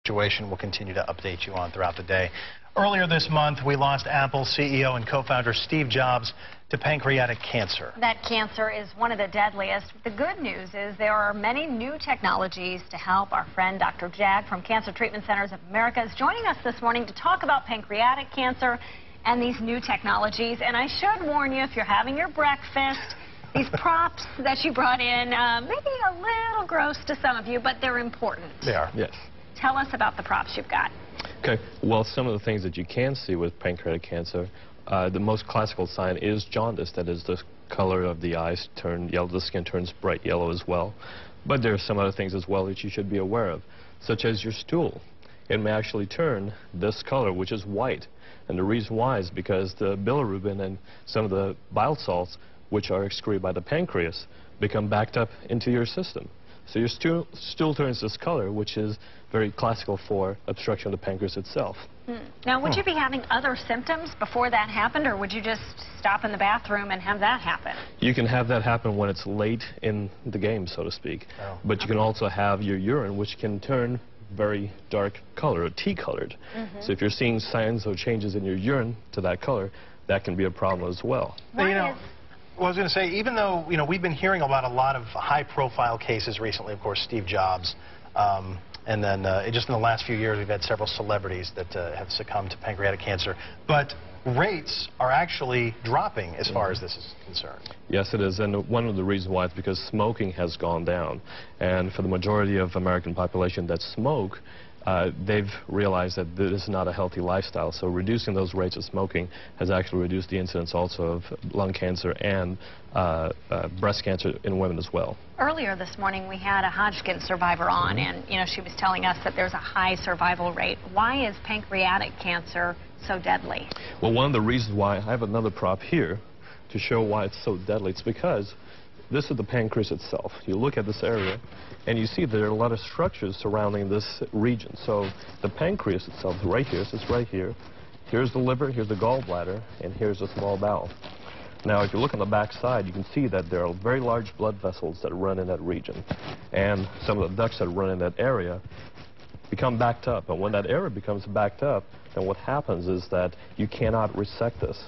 situation we'll continue to update you on throughout the day. Earlier this month, we lost Apple CEO and co-founder Steve Jobs to pancreatic cancer. That cancer is one of the deadliest. The good news is there are many new technologies to help. Our friend Dr. Jag from Cancer Treatment Centers of America is joining us this morning to talk about pancreatic cancer and these new technologies. And I should warn you, if you're having your breakfast, these props that you brought in, maybe a little gross to some of you, but they're important. They are. Yes. Tell us about the props you've got. Okay. Well, some of the things that you can see with pancreatic cancer, the most classical sign is jaundice. That is, the color of the eyes turn yellow, the skin turns bright yellow as well. But there are some other things as well that you should be aware of, such as your stool. It may actually turn this color, which is white. And the reason why is because the bilirubin and some of the bile salts, which are excreted by the pancreas, become backed up into your system. So your stool turns this color, which is very classical for obstruction of the pancreas itself. Now, would you be having other symptoms before that happened, or would you just stop in the bathroom and have that happen? You can have that happen when it's late in the game, so to speak. But you can also have your urine, which can turn very dark color, or tea-colored. So if you're seeing signs or changes in your urine to that color, that can be a problem as well. Well, I was going to say, even though, we've been hearing about a lot of high-profile cases recently, of course, Steve Jobs, and then just in the last few years, we've had several celebrities that have succumbed to pancreatic cancer. But rates are actually dropping as far as this is concerned. Yes, it is, and one of the reasons why is because smoking has gone down. And for the majority of American population that smoke, they've realized that this is not a healthy lifestyle, so reducing those rates of smoking has actually reduced the incidence also of lung cancer and breast cancer in women as well. Earlier this morning, we had a Hodgkin survivor on, and she was telling us that there's a high survival rate. Why is pancreatic cancer so deadly? Well, one of the reasons why, I have another prop here to show why it's so deadly. It's because this is the pancreas itself. You look at this area, and you see there are a lot of structures surrounding this region. So the pancreas itself is right here. So it's right here. Here's the liver, here's the gallbladder, and here's the small bowel. Now, if you look on the back side, you can see that there are very large blood vessels that run in that region. And some of the ducts that run in that area become backed up. And when that area becomes backed up, then what happens is that you cannot resect this.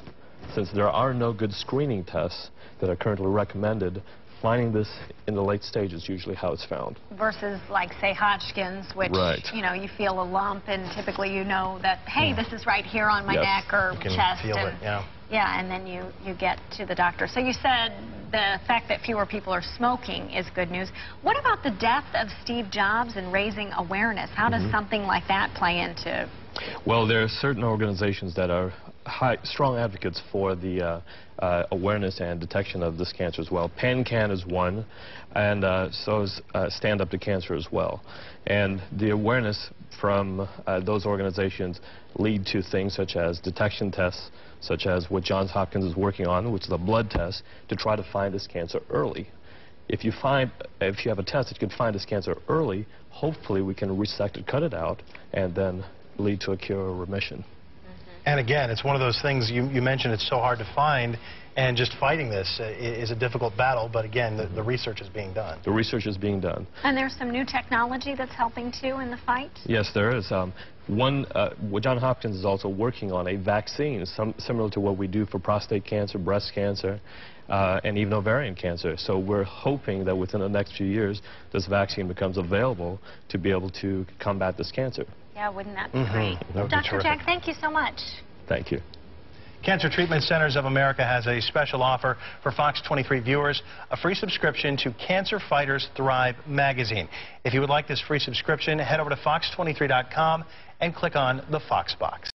Since there are no good screening tests that are currently recommended, finding this in the late stage is usually how it's found. Versus, like, say, Hodgkin's, which, you feel a lump, and typically you know that, hey, this is right here on my neck or you can chest. Feel it, yeah, and then you get to the doctor. So you said the fact that fewer people are smoking is good news. What about the death of Steve Jobs and raising awareness? How does something like that play into? Well, there are certain organizations that are strong advocates for the awareness and detection of this cancer as well. PanCan is one, and so is Stand Up to Cancer as well. And the awareness from those organizations lead to things such as detection tests, such as what Johns Hopkins is working on, which is a blood test, to try to find this cancer early. If you have a test that you can find this cancer early, hopefully we can resect it, cut it out, and then lead to a cure or remission. And again, it's one of those things you mentioned, it's so hard to find, and just fighting this is a difficult battle, but again, the research is being done. The research is being done. And there's some new technology that's helping too in the fight? Yes, there is. Johns Hopkins is also working on a vaccine similar to what we do for prostate cancer, breast cancer, and even ovarian cancer. So we're hoping that within the next few years, this vaccine becomes available to be able to combat this cancer. Yeah, wouldn't that be great? Dr. Jag, thank you so much. Thank you. Cancer Treatment Centers of America has a special offer for Fox 23 viewers, a free subscription to Cancer Fighters Thrive magazine. If you would like this free subscription, head over to fox23.com and click on the Fox box.